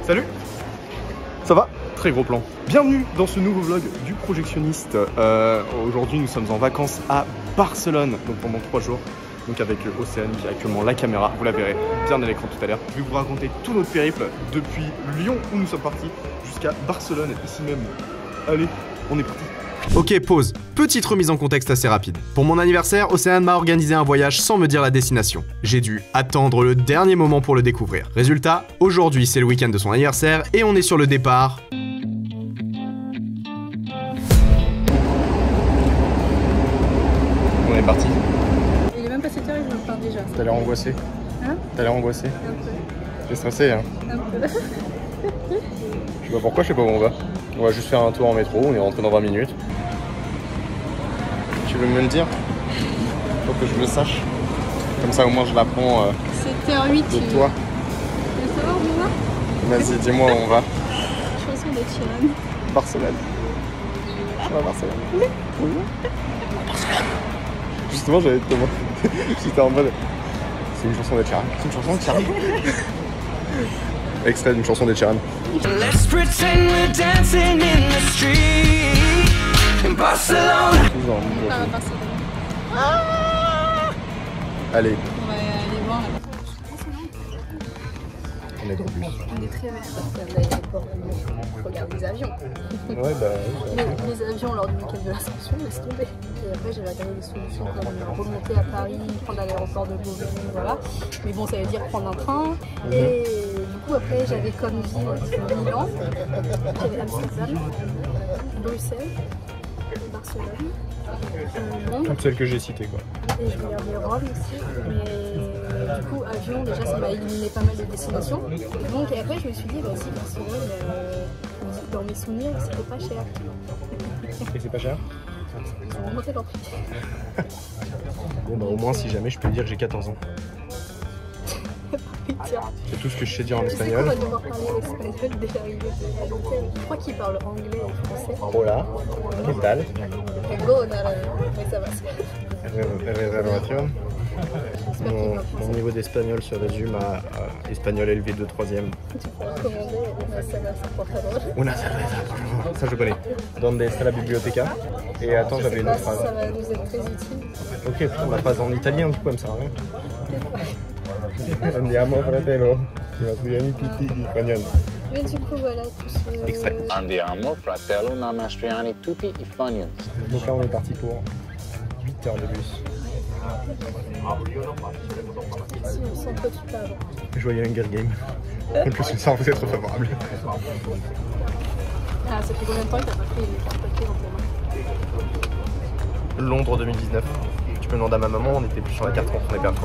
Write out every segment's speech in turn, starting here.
Salut. Ça va? Très gros plan. Bienvenue dans ce nouveau vlog du projectionniste. Aujourd'hui nous sommes en vacances à Barcelone, donc pendant 3 jours. Donc avec Océane qui a actuellement la caméra, vous la verrez bien à l'écran tout à l'heure. Je vais vous raconter tout notre périple depuis Lyon où nous sommes partis jusqu'à Barcelone, ici même. Allez, on est parti. Ok, pause. Petite remise en contexte assez rapide. Pour mon anniversaire, Océane m'a organisé un voyage sans me dire la destination. J'ai dû attendre le dernier moment pour le découvrir. Résultat, aujourd'hui c'est le week-end de son anniversaire et on est sur le départ. On est parti. Il est même pas 7h et je me plains déjà. T'as l'air angoissé. Hein? T'as l'air angoissé. Un peu. T'es stressé, hein? Un peu. Je sais pas pourquoi, je sais pas où on va. On va juste faire un tour en métro, on est rentré dans 20 minutes. Tu veux me le dire? Faut que je le sache. Comme ça au moins je l'apprends 7h08. de toi. Tu veux savoir où on va? Vas-y, dis-moi où on va. Chanson de Chiran. Barcelone. On va à Barcelone. Oui. Barcelone. Justement, j'allais te demander. J'étais en mode. C'est une chanson de Chiran. C'est une chanson de Chiran. Extrait d'une chanson de Chiran. Let's pretend we're dancing in the street in Barcelona. On part à Barcelone. Allez, On va aller voir là-bas. on est dans le bus. On est très mal parce qu'à l'aéroport, on regarde les avions. Ouais, bah. Les avions lors du week-end de l'Ascension, laisse tomber. Et après, j'avais regardé des solutions comme remonter à Paris, prendre à l'aéroport de Beauvais, voilà. Mais bon, ça veut dire prendre un train. Et du coup, après, j'avais comme ville Milan, j'avais Amsterdam, Bruxelles, Barcelone, Londres. Toutes celles que j'ai citées, quoi. Et je regardais Rome aussi. Mais du coup, avion, déjà, ça m'a éliminé pas mal de destinations. Donc, et après, je me suis dit, bah si, Barcelone, dans mes souvenirs, c'était pas cher. Et c'est pas cher? Ils ont remonté leur prix. Bon, bah au moins, si jamais, je peux dire que j'ai 14 ans. Putain. C'est tout ce que je sais dire en Tu sais qu'on espagnol. va devoir parler espagnol dès l'arrivée à l'hôtel. Je crois qu'ils parlent anglais et français. Hola, ¿qué tal? Go, mais ça va. Réservation. J'espère qu'ils parlent Mon français. niveau d'espagnol se résume à espagnol élevé de 3ème. Tu pourras commander una cerveza, por favor. Una cerveza, por favor. Ça, je connais. Donde está la biblioteca? Et attends, Je j'avais sais une pas autre si phrase. ça va nous être très utile. Ok, putain, la phrase en italien, du coup, elle me sert à rien. Andiamo, fratello. Tu vas trouver un petit espagnol. Mais du coup, voilà, tout ce... Extrait. Andiamo, fratello, namastriani tutti i fanions. Donc là, on est parti pour 8 heures de bus. Si on sent que tu parles. Joyeux Hunger Game. Donc je suis sans vous être favorable. Ah, ça fait combien de temps que t'as pas pris les cartes papier dans tes mains? Londres 2019. Tu peux demander à ma maman, on était plus sur la carte quand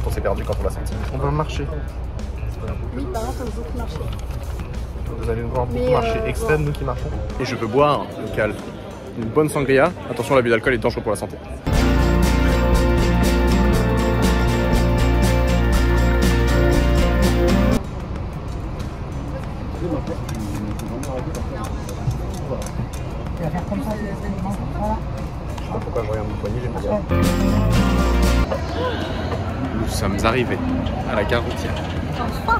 on s'est perdu quand on l'a sorti. On va marcher. Oui, par contre, on a beaucoup marché. Vous allez nous voir beaucoup Mais, marcher. Extrait de nous qui marchons. Et je veux boire, local, une bonne sangria. Attention, l'abus d'alcool est dangereux pour la santé. Je sais pas pourquoi je regarde mon poignet, j'aime bien. Nous sommes arrivés à la gare routière. Enfin!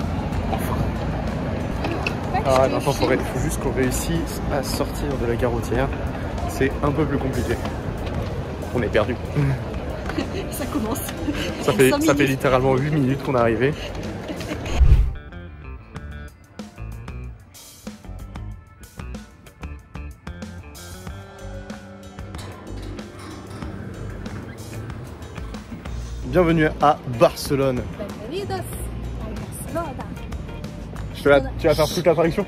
Ah, attends, faut juste qu'on réussisse à sortir de la gare routière. C'est un peu plus compliqué. On est perdu. Ça commence. Ça fait littéralement 8 minutes qu'on est arrivé. Bienvenue à Barcelone. Bienvenidos a Barcelona. Tu vas faire toute la traduction?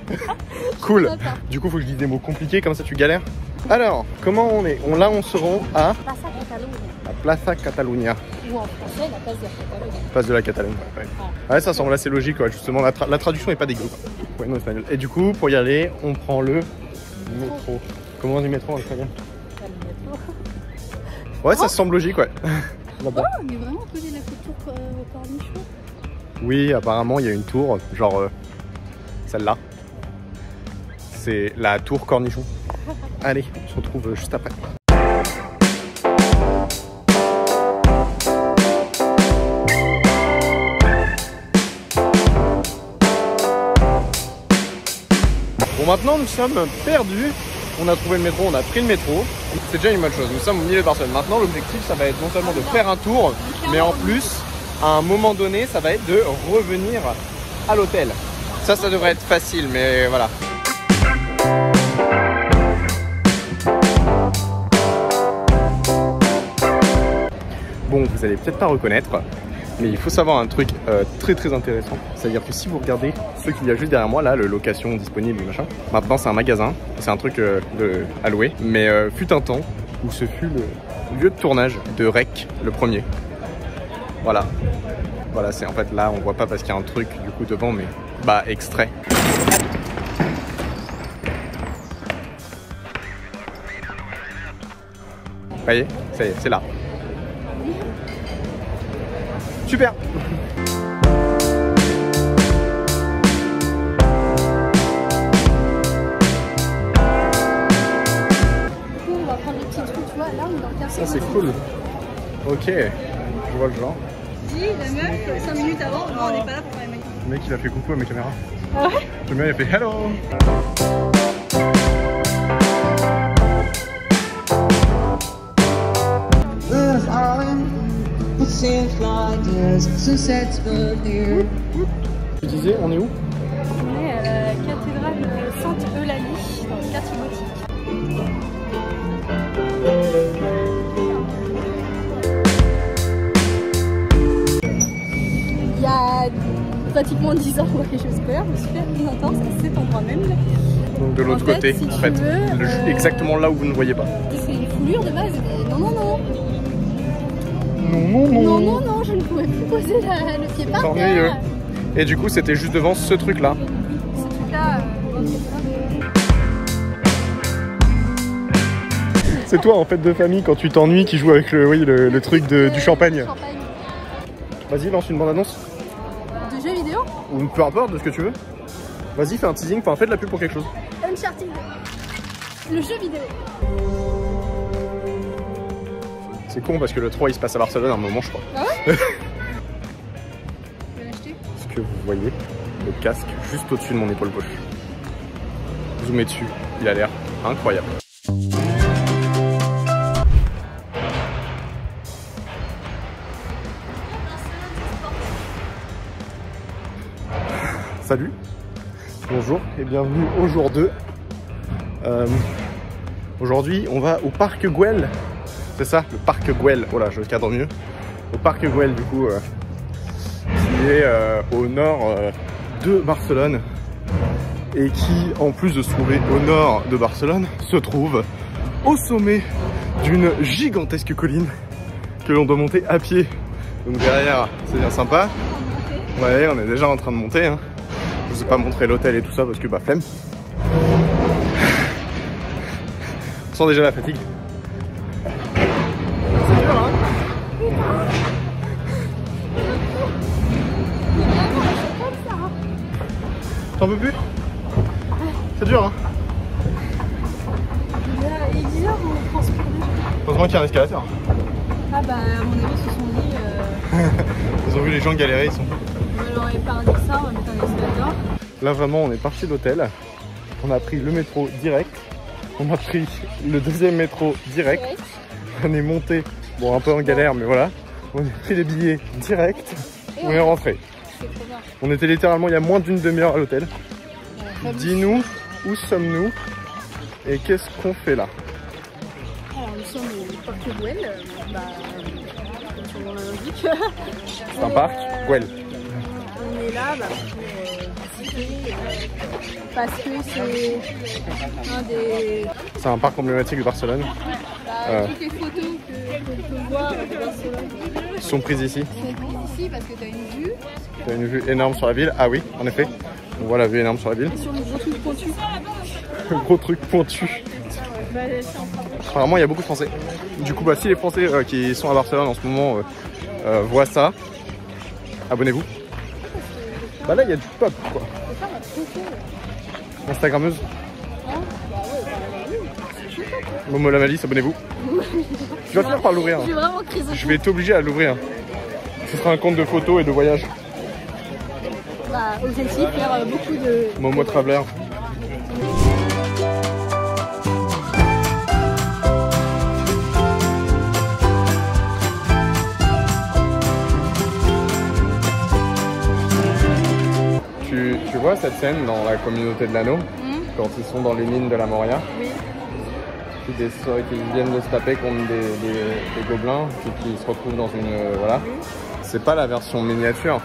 Cool. Du coup, faut que je dise des mots compliqués, comme ça tu galères. Alors, comment on est? Là, on se rend à Plaza Catalunya. la Plaza Catalunya. Ou en français, la place de la Catalogne. Place de la Catalogne. Ouais, ouais, ça semble assez logique, ouais. Justement, la traduction est pas dégueu. Ouais, non, espagnol. Et du coup, pour y aller, on prend le métro. Comment on dit métro en espagnol? Ouais, ça semble logique, ouais. Oh, mais vraiment, on faisait la tour cornichon. Oui, apparemment, il y a une tour, genre celle-là. C'est la tour cornichon. Allez, on se retrouve juste après. Bon, maintenant nous sommes perdus. On a trouvé le métro, on a pris le métro. C'est déjà une bonne chose. Nous sommes au milieu de Barcelone. Maintenant, l'objectif, ça va être non seulement de faire un tour, mais en plus, à un moment donné, ça va être de revenir à l'hôtel. Ça devrait être facile, mais voilà. Bon, vous allez peut-être pas reconnaître, mais il faut savoir un truc très intéressant. C'est-à-dire que si vous regardez ce qu'il y a juste derrière moi, là, le location disponible, machin, maintenant c'est un magasin, c'est un truc à louer. Mais fut un temps où ce fut le lieu de tournage de Rec, le premier. Voilà. Voilà, c'est en fait là, on voit pas parce qu'il y a un truc du coup devant, mais bah, extrait. Vous voyez, ça y est, c'est là. Super. On va prendre des petits trucs, tu vois, là on est dans le quartier. Ça c'est cool. Ok, je vois le genre. Dis, la meuf, 5 minutes avant, non, on n'est pas là pour faire les mecs. Le mec il a fait coucou à mes caméras. Ah ouais? Le mec il a fait hello. Tu disais, on est où? On est à la cathédrale de Sainte-Eulalie, dans le quartier gothique. Il y a pratiquement 10 ans que je suis scolaire, je me suis fait une intense à cet endroit même. Donc de l'autre côté, si en fait, exactement là où vous ne voyez pas. C'est une foulure de base, mais non. Non, je ne pouvais plus poser le pied par terre. Ennuyeux. Et du coup, c'était juste devant ce truc-là. Ce truc-là, C'est toi en fait de famille quand tu t'ennuies qui joue avec le truc du champagne. Vas-y, lance une bande-annonce. De jeux vidéo? Ou peu importe, de ce que tu veux. Vas-y, fais un teasing, enfin fais de la pub pour quelque chose. Uncharted. Le jeu vidéo. C'est con parce que le 3 il se passe à Barcelone à un moment, je crois. Ah ouais? Tu veux l'acheter? Est-ce que vous voyez le casque juste au-dessus de mon épaule gauche? Zoomez dessus, il a l'air incroyable. Salut, bonjour et bienvenue au jour 2. Aujourd'hui, on va au parc Güell. C'est ça, le parc Güell. Oh là, je cadre mieux. Au parc Güell, du coup, qui est au nord de Barcelone et qui, en plus de se trouver au nord de Barcelone, se trouve au sommet d'une gigantesque colline que l'on doit monter à pied. Donc derrière, c'est bien sympa. Ouais, on est déjà en train de monter. Hein. Je vous ai pas montré l'hôtel et tout ça parce que bah flemme. On sent déjà la fatigue. C'est dur hein. T'en peux plus? C'est dur hein. Il est 10 heures ou on transpire déjà? Heureusement qu'il y a un escalator. Ah bah à mon avis ils se sont dit... Ils ont vu les gens galérer, ils sont... On leur avait pas indiqué ça, on va mettre un escalator. Là vraiment on est parti de l'hôtel. On a pris le métro direct. On a pris le deuxième métro direct. On est monté, bon un peu en galère mais voilà. On a pris les billets direct. On est rentré. On était littéralement il y a moins d'une demi-heure à l'hôtel. Dis-nous où sommes-nous et qu'est-ce qu'on fait là? Alors nous sommes au parc Güell, comme son nom l'indique. C'est un parc Güell. On est là pour visiter parce que c'est un des... C'est un parc emblématique de Barcelone. Toutes les photos qu'on peut voir de Barcelone sont prises ici. sont prises ici parce que tu as une vue. Tu as une vue énorme sur la ville. Ah oui, en effet. On voit la vue énorme sur la ville. Et sur le gros truc pointu. Le gros truc pointu. Apparemment, il y a beaucoup de Français. Du coup, bah, si les Français qui sont à Barcelone en ce moment voient ça, abonnez-vous. Bah là, il y a du pop, quoi. Instagrammeuse. Momo la Malice, abonnez-vous. Tu vas finir par l'ouvrir. Je vais vraiment criser. Je vais t'obliger à l'ouvrir. Ce sera un compte de photos et de voyages. Bah, objectif, faire beaucoup de... Momo Traveler. vois cette scène dans la communauté de l'anneau, quand ils sont dans les mines de la Moria, Oui. qui viennent de se taper contre des gobelins, qui se retrouvent dans une... voilà. C'est pas la version miniature.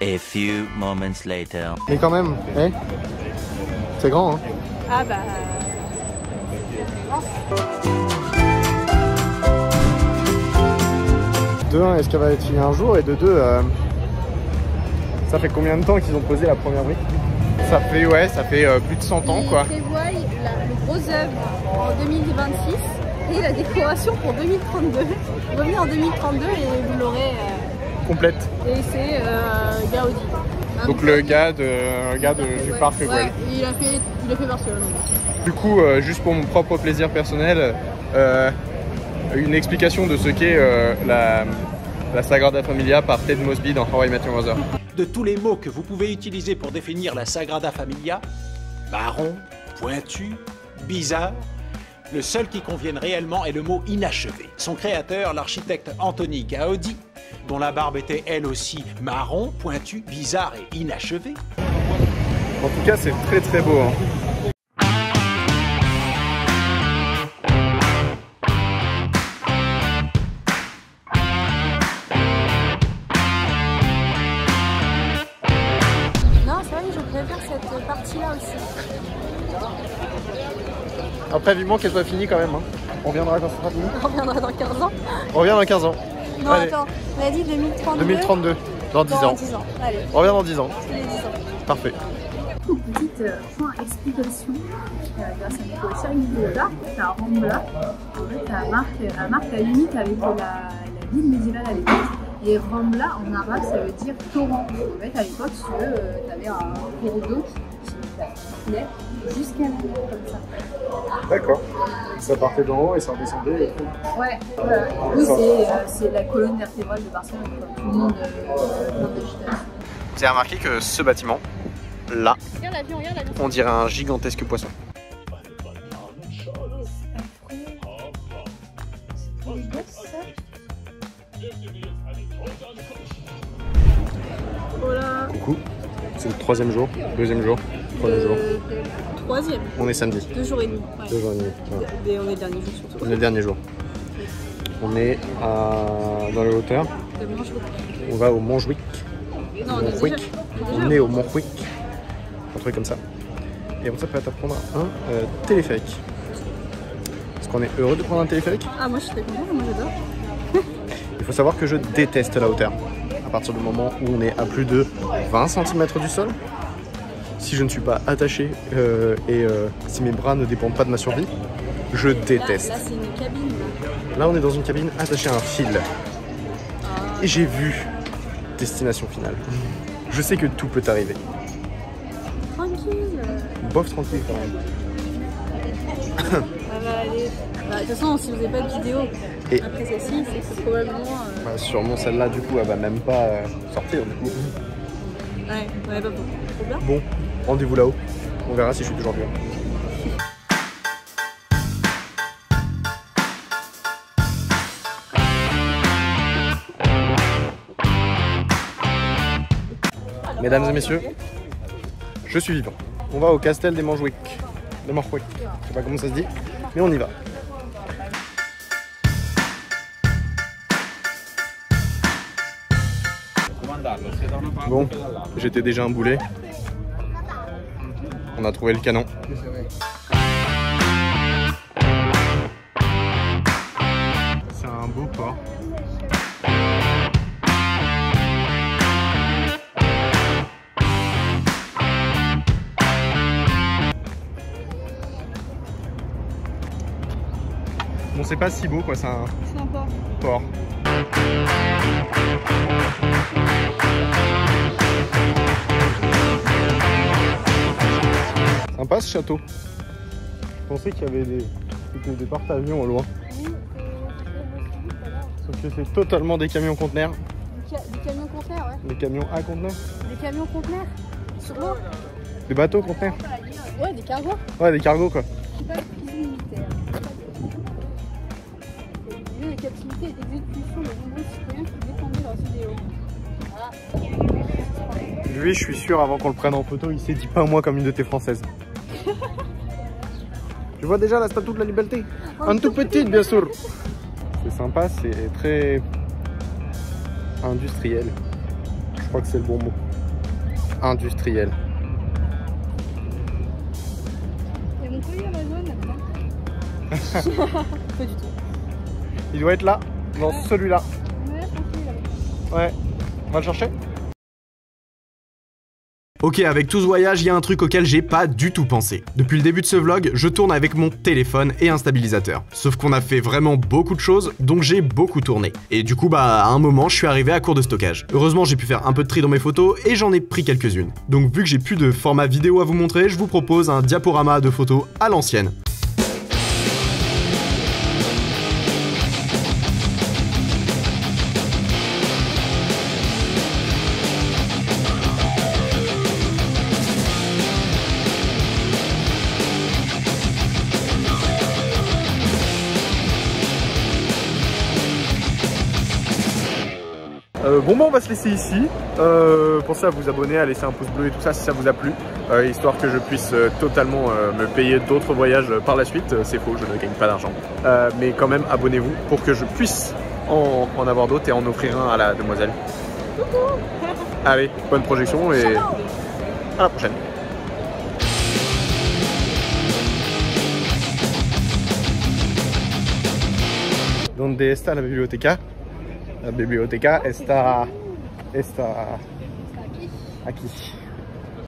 A few moments later. Mais quand même, c'est grand, hein. Ah bah... 2-1, est-ce qu'elle va être finie un jour? Et de 2, ça fait combien de temps qu'ils ont posé la première brique? Ça fait, ouais, ça fait plus de 100 ans, quoi. Ils prévoient le gros œuvre en 2026 et la décoration pour 2032. Revenez en 2032 et vous l'aurez... Complète. Et c'est Gaudi. Donc le gars du parc Güell. Ouais, il a fait Barcelone. Du coup, juste pour mon propre plaisir personnel, une explication de ce qu'est la Sagrada Familia par Ted Mosby dans How I Met Your Mother. De tous les mots que vous pouvez utiliser pour définir la Sagrada Familia, marron, pointu, bizarre, le seul qui convienne réellement est le mot inachevé. Son créateur, l'architecte Antoni Gaudi, dont la barbe était elle aussi marron, pointue, bizarre et inachevée. En tout cas, c'est très très beau, hein. Non, c'est vrai que je préfère cette partie-là aussi. Après, vivement qu'elle soit finie quand même, hein. On reviendra quand ça sera fini. On reviendra dans 15 ans. On revient dans 15 ans. Non, Allez. attends, on a dit 2032. 2032, dans 10 ans. Dans 10 ans, allez, On revient dans 10 ans. c'est les 10 ans. Parfait. Petite point explication grâce à Nicolas Chiriguiola, la Rambla. En fait, la marque a limite avec la ville médiévale à l'époque. Et Rambla en arabe ça veut dire torrent. En fait, à l'époque, si tu veux, t'avais un cours d'eau qui coulait jusqu'à l'eau comme ça. D'accord. Ça partait d'en haut et ça redescendait. Ouais, voilà. Oui, c'est la colonne vertébrale de Barcelone, comme tout le monde de végétation. Vous avez remarqué que ce bâtiment, là, Regarde l'avion, regarde l'avion. on dirait un gigantesque poisson. Voilà. Coucou, c'est le 3e jour, 2e jour, 3e jour. 3e. On est samedi. 2 jours et demi. Ouais. 2 jours et demi. Voilà. Et on est le dernier jour surtout. On est le dernier jour. On est dans les hauteurs. On va au Montjuïc. Non, on est Montjuïc. déjà. On est au Montjuïc. Un truc comme ça. Et on s'apprête à prendre un téléphérique. Est-ce qu'on est heureux de prendre un téléphérique? Ah, moi je suis très contente, moi j'adore. Il faut savoir que je déteste la hauteur. À partir du moment où on est à plus de 20 cm du sol, si je ne suis pas attaché et si mes bras ne dépendent pas de ma survie, je déteste. Là c'est une cabine. Là, on est dans une cabine attachée à un fil. Et j'ai vu destination finale. Je sais que tout peut arriver. Tranquille. Bof tranquille quand même. Ça va aller. Bah, de toute façon, si vous n'avez pas de vidéo Et- après celle-ci, c'est que probablement. Bah, sûrement celle-là, du coup, elle va même pas sortir. Du coup. Ouais, pas beaucoup. Trop bien. Bon, rendez-vous là-haut. On verra si je suis toujours bien. Mesdames et messieurs, je suis vivant. On va au Castel des Montjuïc. De Montjuïc. Je sais pas comment ça se dit, mais on y va. Bon, j'étais déjà un boulet. On a trouvé le canon. C'est un beau port. Bon, c'est pas si beau quoi, c'est un port. sympa ce château. Je pensais qu'il y avait des porte-avions au loin. Oui, Sauf que c'est totalement des camions conteneurs. des camions conteneurs, ouais. Des camions à conteneurs. Des camions conteneurs sur l'eau. Des bateaux conteneurs. Ouais, des cargos. Ouais, des cargos quoi. C'est pas de prison militaire. Il y a des captivités et d'exécution de nombreux citoyens qui défendaient leurs idéaux. Voilà. Lui, je suis sûr, avant qu'on le prenne en photo, il s'est dit pas moi comme une de tes françaises. Tu vois déjà la statue de la liberté? Un tout petite, bien sûr. C'est sympa, c'est très industriel. Je crois que c'est le bon mot. Industriel. Il y a mon colis Amazon là-dedans. Pas du tout. Il doit être là, dans celui-là. Ouais, tranquille là. Ouais. On va le chercher? Ok, avec tout ce voyage, il y a un truc auquel j'ai pas du tout pensé. Depuis le début de ce vlog, je tourne avec mon téléphone et un stabilisateur. Sauf qu'on a fait vraiment beaucoup de choses, donc j'ai beaucoup tourné. Et du coup, à un moment, je suis arrivé à court de stockage. Heureusement, j'ai pu faire un peu de tri dans mes photos et j'en ai pris quelques-unes. Donc vu que j'ai plus de format vidéo à vous montrer, je vous propose un diaporama de photos à l'ancienne. Bon, on va se laisser ici. Pensez à vous abonner, à laisser un pouce bleu et tout ça si ça vous a plu, histoire que je puisse totalement me payer d'autres voyages par la suite. C'est faux, je ne gagne pas d'argent. Mais quand même, abonnez-vous pour que je puisse en avoir d'autres et en offrir un à la demoiselle. Allez, bonne projection et à la prochaine. ¿Dónde está la biblioteca? La biblioteca está aquí.